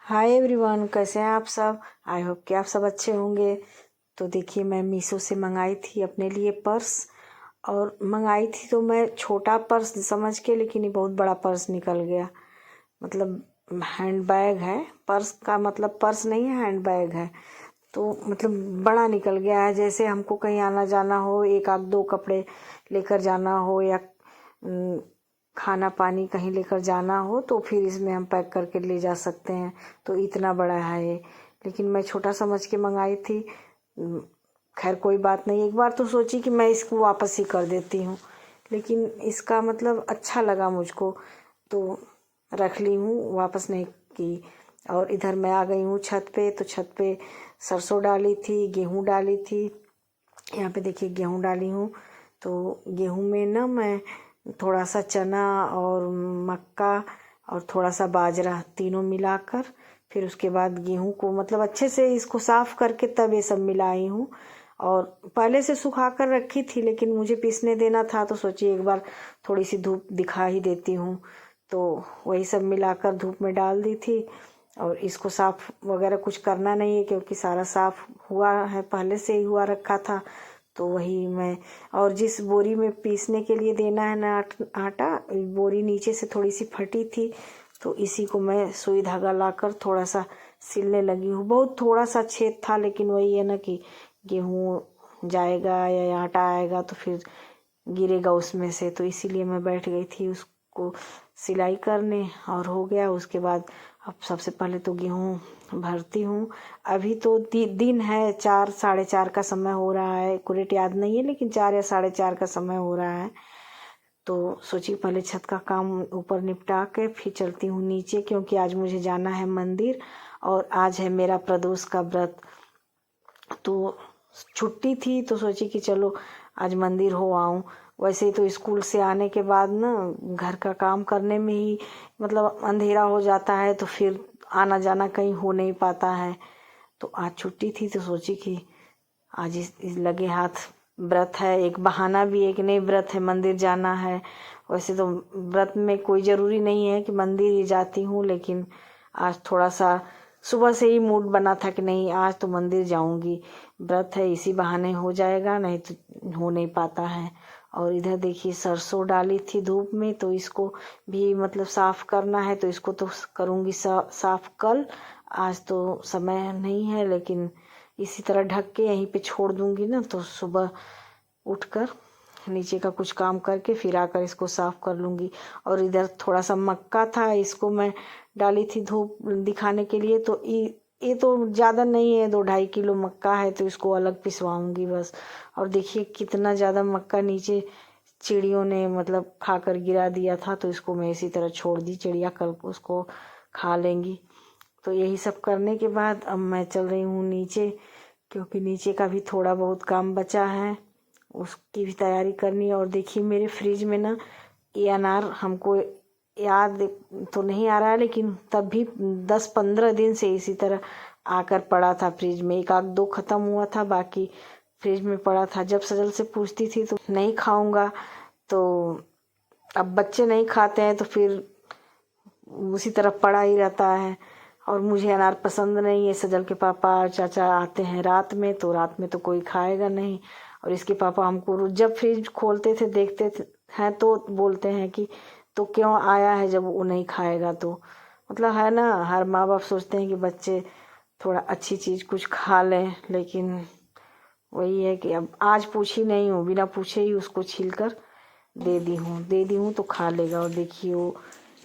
Hi everyone, कैसे हैं आप सब। आई होप कि आप सब अच्छे होंगे। तो देखिए, मैं मीशो से मंगाई थी अपने लिए पर्स। और मंगाई थी तो मैं छोटा पर्स समझ के, लेकिन ये बहुत बड़ा पर्स निकल गया। मतलब हैंड बैग है, पर्स का मतलब पर्स नहीं है, हैंड बैग है। तो मतलब बड़ा निकल गया है। जैसे हमको कहीं आना जाना हो, एक आध दो कपड़े लेकर जाना हो या खाना पानी कहीं लेकर जाना हो, तो फिर इसमें हम पैक करके ले जा सकते हैं। तो इतना बड़ा है ये, लेकिन मैं छोटा समझ के मंगाई थी। खैर कोई बात नहीं। एक बार तो सोची कि मैं इसको वापस ही कर देती हूँ, लेकिन इसका मतलब अच्छा लगा मुझको, तो रख ली हूँ, वापस नहीं की। और इधर मैं आ गई हूँ छत पे। तो छत पे सरसों डाली थी, गेहूँ डाली थी। यहाँ पे देखिए गेहूँ डाली हूँ। तो गेहूँ में ना मैं थोड़ा सा चना और मक्का और थोड़ा सा बाजरा तीनों मिलाकर, फिर उसके बाद गेहूँ को मतलब अच्छे से इसको साफ करके तब ये सब मिलाई हूँ। और पहले से सुखा कर रखी थी, लेकिन मुझे पीसने देना था तो सोची एक बार थोड़ी सी धूप दिखा ही देती हूँ। तो वही सब मिलाकर धूप में डाल दी थी। और इसको साफ वगैरह कुछ करना नहीं है, क्योंकि सारा साफ हुआ है, पहले से ही हुआ रखा था। तो वही मैं, और जिस बोरी में पीसने के लिए देना है ना आटा, बोरी नीचे से थोड़ी सी फटी थी। तो इसी को मैं सुई धागा लाकर थोड़ा सा सिलने लगी हूँ। बहुत थोड़ा सा छेद था, लेकिन वही है ना कि गेहूँ जाएगा या आटा आएगा तो फिर गिरेगा उसमें से। तो इसीलिए मैं बैठ गई थी उसको सिलाई करने, और हो गया। उसके बाद अब सबसे पहले तो गेहूँ भरती हूँ। अभी तो दिन है, 4 साढ़े 4 का समय हो रहा है। एक्यूरेट याद नहीं है, लेकिन 4 या साढ़े 4 का समय हो रहा है। तो सोची पहले छत का काम ऊपर निपटा के फिर चलती हूँ नीचे, क्योंकि आज मुझे जाना है मंदिर और आज है मेरा प्रदोष का व्रत। तो छुट्टी थी तो सोची कि चलो आज मंदिर हो आऊँ। वैसे तो स्कूल से आने के बाद ना घर का काम करने में ही मतलब अंधेरा हो जाता है, तो फिर आना जाना कहीं हो नहीं पाता है। तो आज छुट्टी थी तो सोची कि आज इस लगे हाथ व्रत है, एक बहाना भी है कि नहीं व्रत है, मंदिर जाना है। वैसे तो व्रत में कोई ज़रूरी नहीं है कि मंदिर ही जाती हूँ, लेकिन आज थोड़ा सा सुबह से ही मूड बना था कि नहीं आज तो मंदिर जाऊंगी, व्रत है, इसी बहाने हो जाएगा, नहीं तो हो नहीं पाता है। और इधर देखिए सरसों डाली थी धूप में, तो इसको भी मतलब साफ करना है। तो इसको तो करूँगी साफ कल। आज तो समय नहीं है, लेकिन इसी तरह ढक के यहीं पे छोड़ दूंगी ना, तो सुबह उठकर नीचे का कुछ काम करके फिर आकर इसको साफ कर लूँगी। और इधर थोड़ा सा मक्का था, इसको मैं डाली थी धूप दिखाने के लिए। तो ये तो ज़्यादा नहीं है, 2-2.5 किलो मक्का है, तो इसको अलग पिसवाऊंगी बस। और देखिए कितना ज़्यादा मक्का नीचे चिड़ियों ने मतलब खाकर गिरा दिया था, तो इसको मैं इसी तरह छोड़ दी, चिड़िया कल को उसको खा लेंगी। तो यही सब करने के बाद अब मैं चल रही हूँ नीचे, क्योंकि नीचे का भी थोड़ा बहुत काम बचा है, उसकी भी तैयारी करनी है। और देखिए मेरे फ्रिज में ना ये अनार हमको याद तो नहीं आ रहा है, लेकिन तब भी 10-15 दिन से इसी तरह आकर पड़ा था फ्रिज में। एक आध दो ख़त्म हुआ था, बाकी फ्रिज में पड़ा था। जब सजल से पूछती थी तो नहीं खाऊंगा, तो अब बच्चे नहीं खाते हैं तो फिर उसी तरह पड़ा ही रहता है। और मुझे अनार पसंद नहीं है। सजल के पापा और चाचा आते हैं रात में, तो रात में तो कोई खाएगा नहीं। और इसके पापा हमको जब फ्रिज खोलते थे देखते थे हैं तो बोलते हैं कि तो क्यों आया है जब वो नहीं खाएगा। तो मतलब है ना, हर माँ बाप सोचते हैं कि बच्चे थोड़ा अच्छी चीज़ कुछ खा लें, लेकिन वही है कि अब आज पूछी नहीं हूँ, बिना पूछे ही उसको छील कर दे दी हूँ तो खा लेगा। और देखिए वो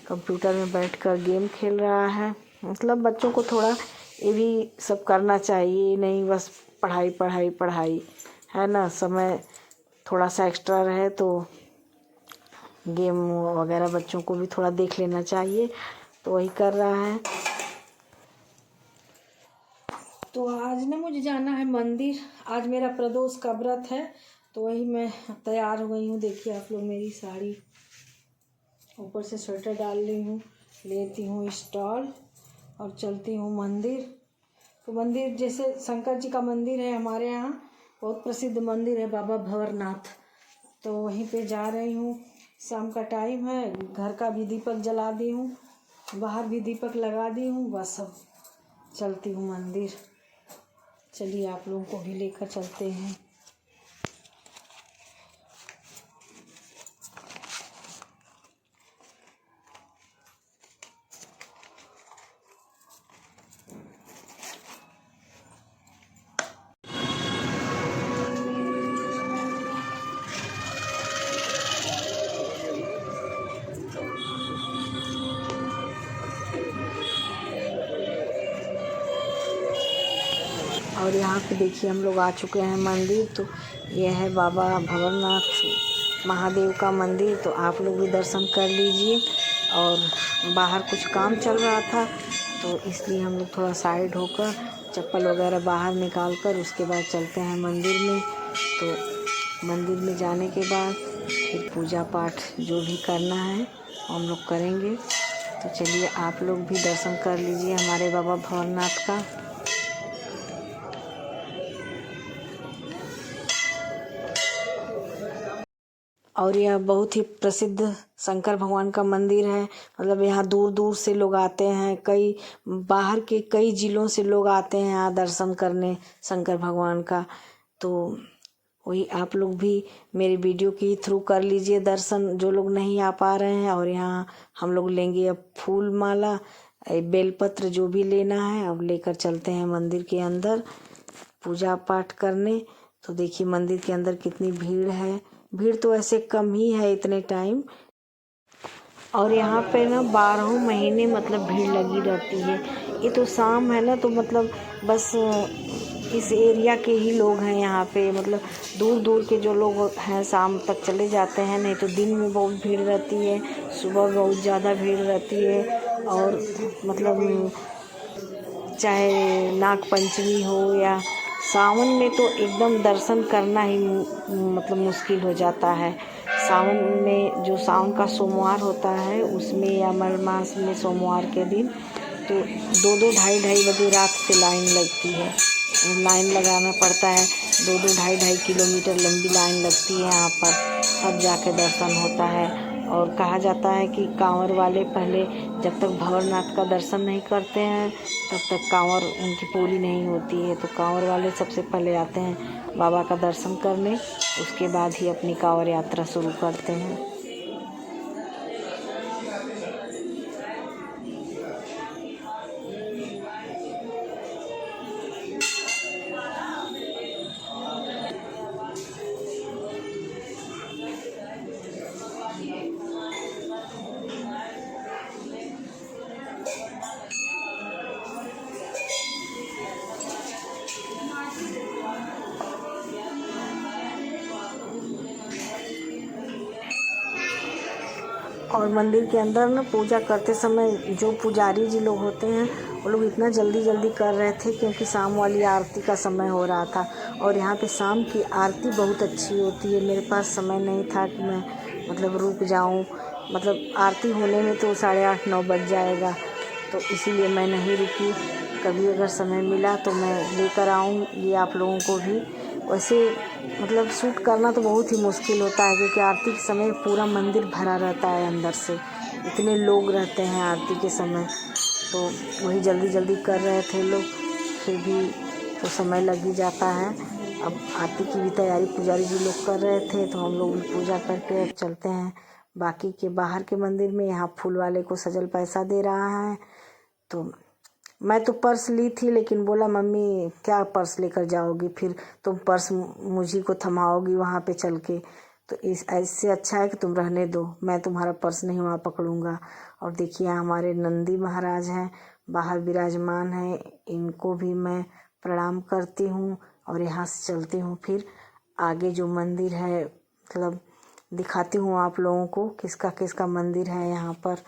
कंप्यूटर में बैठकर गेम खेल रहा है। मतलब बच्चों को थोड़ा ये भी सब करना चाहिए, नहीं बस पढ़ाई पढ़ाई पढ़ाई, है ना। समय थोड़ा सा एक्स्ट्रा रहे तो गेम वगैरह बच्चों को भी थोड़ा देख लेना चाहिए। तो वही कर रहा है। तो आज ना मुझे जाना है मंदिर, आज मेरा प्रदोष का व्रत है। तो वही मैं तैयार हो गई हूँ। देखिए आप लोग, मेरी साड़ी ऊपर से स्वेटर डाल रही हूँ, लेती हूँ स्टॉल और चलती हूँ मंदिर। तो मंदिर जैसे शंकर जी का मंदिर है हमारे यहाँ, बहुत प्रसिद्ध मंदिर है बाबा भंवरनाथ। तो वहीं पे जा रही हूँ। शाम का टाइम है, घर का भी दीपक जला दी हूँ, बाहर भी दीपक लगा दी हूँ। बस अब चलती हूँ मंदिर। चलिए आप लोगों को भी लेकर चलते हैं। और यहाँ पे देखिए हम लोग आ चुके हैं मंदिर। तो यह है बाबा भंवरनाथ महादेव का मंदिर। तो आप लोग भी दर्शन कर लीजिए। और बाहर कुछ काम चल रहा था तो इसलिए हम लोग थोड़ा साइड होकर चप्पल वगैरह बाहर निकाल कर उसके बाद चलते हैं मंदिर में। तो मंदिर में जाने के बाद फिर पूजा पाठ जो भी करना है हम लोग करेंगे। तो चलिए आप लोग भी दर्शन कर लीजिए हमारे बाबा भंवरनाथ का। और यह बहुत ही प्रसिद्ध शंकर भगवान का मंदिर है। मतलब यहाँ दूर दूर से लोग आते हैं, कई बाहर के कई ज़िलों से लोग आते हैं यहाँ दर्शन करने शंकर भगवान का। तो वही आप लोग भी मेरे वीडियो के थ्रू कर लीजिए दर्शन, जो लोग नहीं आ पा रहे हैं। और यहाँ हम लोग लेंगे अब फूल माला, बेलपत्र जो भी लेना है अब लेकर चलते हैं मंदिर के अंदर पूजा पाठ करने। तो देखिए मंदिर के अंदर कितनी भीड़ है। भीड़ तो ऐसे कम ही है इतने टाइम। और यहाँ पे ना 12 महीने मतलब भीड़ लगी रहती है। ये तो शाम है ना, तो मतलब बस इस एरिया के ही लोग हैं यहाँ पे। मतलब दूर दूर के जो लोग हैं शाम तक चले जाते हैं, नहीं तो दिन में बहुत भीड़ रहती है, सुबह बहुत ज़्यादा भीड़ रहती है। और मतलब चाहे नाग पंचमी हो या सावन में तो एकदम दर्शन करना ही मतलब मुश्किल हो जाता है। सावन में जो सावन का सोमवार होता है उसमें या मलमास में सोमवार के दिन तो 2-2 ढाई बजे रात से लाइन लगती है। लाइन लगाना पड़ता है, 2-2 ढाई किलोमीटर लंबी लाइन लगती है यहाँ पर, तब जाके दर्शन होता है। और कहा जाता है कि कांवर वाले पहले जब तक भंवरनाथ का दर्शन नहीं करते हैं तब तक कांवर उनकी पूरी नहीं होती है। तो कांवर वाले सबसे पहले आते हैं बाबा का दर्शन करने, उसके बाद ही अपनी कांवर यात्रा शुरू करते हैं। और मंदिर के अंदर ना पूजा करते समय जो पुजारी जी लोग होते हैं वो लोग इतना जल्दी जल्दी कर रहे थे क्योंकि शाम वाली आरती का समय हो रहा था। और यहाँ पे शाम की आरती बहुत अच्छी होती है। मेरे पास समय नहीं था कि मैं मतलब रुक जाऊँ, मतलब आरती होने में तो 8:30-9 बज जाएगा, तो इसीलिए मैं नहीं रुकी। कभी अगर समय मिला तो मैं लेकर आऊँगी आप लोगों को भी। वैसे मतलब शूट करना तो बहुत ही मुश्किल होता है क्योंकि आरती के समय पूरा मंदिर भरा रहता है अंदर से, इतने लोग रहते हैं आरती के समय। तो वही जल्दी जल्दी कर रहे थे लोग, फिर भी तो समय लग ही जाता है। अब आरती की भी तैयारी पुजारी जी लोग कर रहे थे तो हम लोग भी पूजा करके अब चलते हैं बाकी के बाहर के मंदिर में। यहाँ फूल वाले को सजल पैसा दे रहा है। तो मैं तो पर्स ली थी लेकिन बोला मम्मी क्या पर्स लेकर जाओगी, फिर तुम पर्स मुझी को थमाओगी वहाँ पे चल के, तो इस ऐसे अच्छा है कि तुम रहने दो, मैं तुम्हारा पर्स नहीं वहाँ पकड़ूंगा। और देखिए हमारे नंदी महाराज हैं बाहर विराजमान हैं, इनको भी मैं प्रणाम करती हूँ। और यहाँ से चलती हूँ फिर आगे जो मंदिर है, मतलब दिखाती हूँ आप लोगों को किसका किसका मंदिर है यहाँ पर।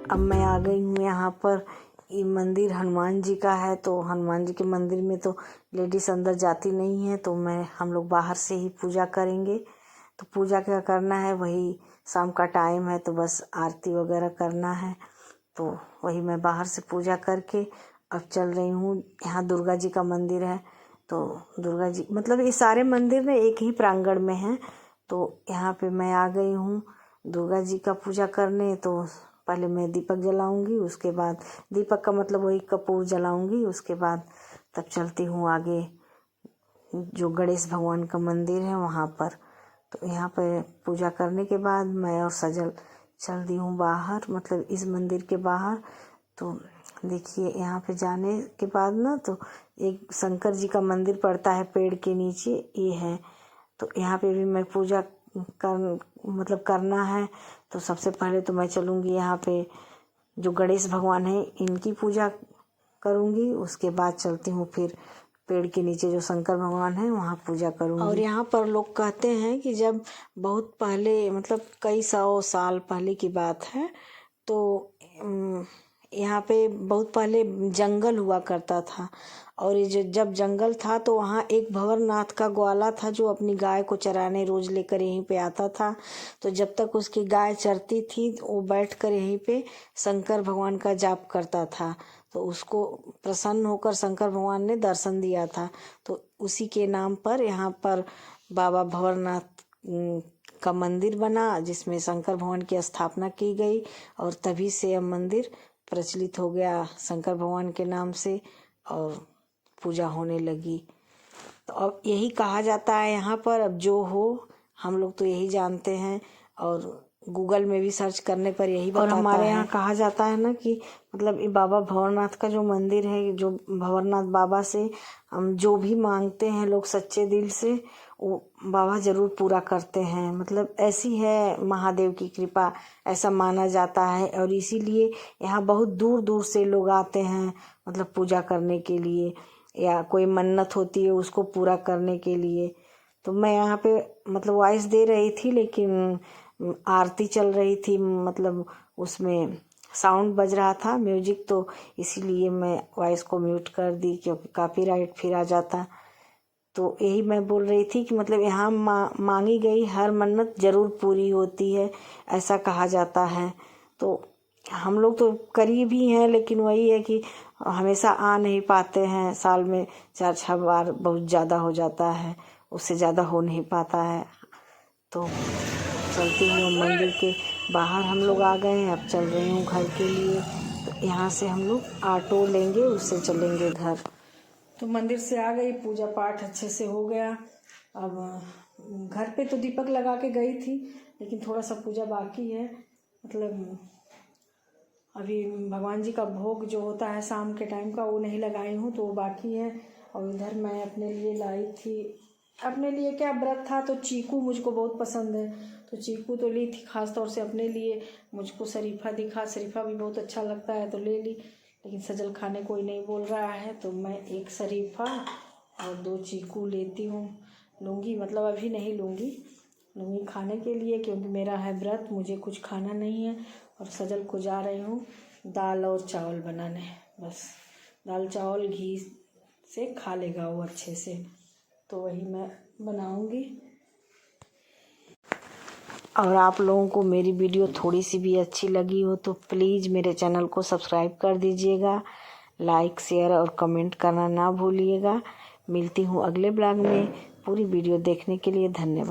अब मैं आ गई हूँ यहाँ पर। ये मंदिर हनुमान जी का है, तो हनुमान जी के मंदिर में तो लेडीज़ अंदर जाती नहीं है, तो हम लोग बाहर से ही पूजा करेंगे। तो पूजा क्या करना है, वही शाम का टाइम है तो बस आरती वगैरह करना है। तो वही मैं बाहर से पूजा करके अब चल रही हूँ। यहाँ दुर्गा जी का मंदिर है, तो दुर्गा जी मतलब ये सारे मंदिर ना एक ही प्रांगण में हैं। तो यहाँ पे मैं आ गई हूँ दुर्गा जी का पूजा करने। तो पहले मैं दीपक जलाऊंगी, उसके बाद दीपक का मतलब वही कपूर जलाऊंगी, उसके बाद तब चलती हूँ आगे जो गणेश भगवान का मंदिर है वहाँ पर। तो यहाँ पर पूजा करने के बाद मैं और सजल चल दी हूँ बाहर, मतलब इस मंदिर के बाहर। तो देखिए यहाँ पे जाने के बाद ना तो एक शंकर जी का मंदिर पड़ता है पेड़ के नीचे, ये है। तो यहाँ पे भी मैं पूजा करना है। तो सबसे पहले तो मैं चलूँगी यहाँ पे जो गणेश भगवान है इनकी पूजा करूँगी, उसके बाद चलती हूँ फिर पेड़ के नीचे जो शंकर भगवान है वहाँ पूजा करूँगी। और यहाँ पर लोग कहते हैं कि जब बहुत पहले मतलब कई 100 साल पहले की बात है, तो यहाँ पे बहुत पहले जंगल हुआ करता था। और ये जब जंगल था तो वहाँ एक भंवरनाथ का ग्वाला था जो अपनी गाय को चराने रोज लेकर यहीं पे आता था। तो जब तक उसकी गाय चरती थी वो बैठकर यहीं पे शंकर भगवान का जाप करता था। तो उसको प्रसन्न होकर शंकर भगवान ने दर्शन दिया था। तो उसी के नाम पर यहाँ पर बाबा भंवरनाथ का मंदिर बना, जिसमें शंकर भगवान की स्थापना की गई। और तभी से यह मंदिर प्रचलित हो गया शंकर भगवान के नाम से और पूजा होने लगी। तो अब यही कहा जाता है यहाँ पर, अब जो हो हम लोग तो यही जानते हैं और गूगल में भी सर्च करने पर यही बताता है। और हमारे यहाँ कहा जाता है ना कि मतलब ये बाबा भंवरनाथ का जो मंदिर है, जो भंवरनाथ बाबा से हम जो भी मांगते हैं लोग सच्चे दिल से, वो बाबा जरूर पूरा करते हैं। मतलब ऐसी है महादेव की कृपा, ऐसा माना जाता है। और इसीलिए यहाँ बहुत दूर दूर से लोग आते हैं मतलब पूजा करने के लिए, या कोई मन्नत होती है उसको पूरा करने के लिए। तो मैं यहाँ पे मतलब वॉइस दे रही थी, लेकिन आरती चल रही थी, मतलब उसमें साउंड बज रहा था म्यूजिक, तो इसीलिए मैं वॉइस को म्यूट कर दी क्योंकि कॉपीराइट फिर आ जाता। तो यही मैं बोल रही थी कि मतलब यहाँ मांगी गई हर मन्नत जरूर पूरी होती है, ऐसा कहा जाता है। तो हम लोग तो करीब ही हैं, लेकिन वही है कि हमेशा आ नहीं पाते हैं, साल में 4-6 बार बहुत ज़्यादा हो जाता है, उससे ज़्यादा हो नहीं पाता है। तो चलती हूँ मंदिर के बाहर हम लोग आ गए हैं, अब चल रही हूँ घर के लिए। तो यहाँ से हम लोग ऑटो लेंगे, उससे चलेंगे घर। तो मंदिर से आ गई, पूजा पाठ अच्छे से हो गया। अब घर पे तो दीपक लगा के गई थी, लेकिन थोड़ा सा पूजा बाकी है। मतलब अभी भगवान जी का भोग जो होता है शाम के टाइम का, वो नहीं लगाई हूँ, तो वो बाकी है। और इधर मैं अपने लिए लाई थी, अपने लिए क्या व्रत था तो चीकू मुझको बहुत पसंद है, तो चीकू तो ली थी खास तौर से अपने लिए। मुझको शरीफा दिखा, शरीफा भी बहुत अच्छा लगता है तो ले ली, लेकिन सजल खाने कोई नहीं बोल रहा है, तो मैं एक शरीफा और 2 चीकू लेती हूँ, लूँगी। मतलब अभी नहीं लूँगी खाने के लिए, क्योंकि मेरा है व्रत, मुझे कुछ खाना नहीं है। और सजल को जा रही हूँ दाल और चावल बनाने, बस दाल चावल घी से खा लेगा वो अच्छे से, तो वही मैं बनाऊँगी। और आप लोगों को मेरी वीडियो थोड़ी सी भी अच्छी लगी हो तो प्लीज़ मेरे चैनल को सब्सक्राइब कर दीजिएगा, लाइक शेयर और कमेंट करना ना भूलिएगा। मिलती हूँ अगले ब्लॉग में। पूरी वीडियो देखने के लिए धन्यवाद।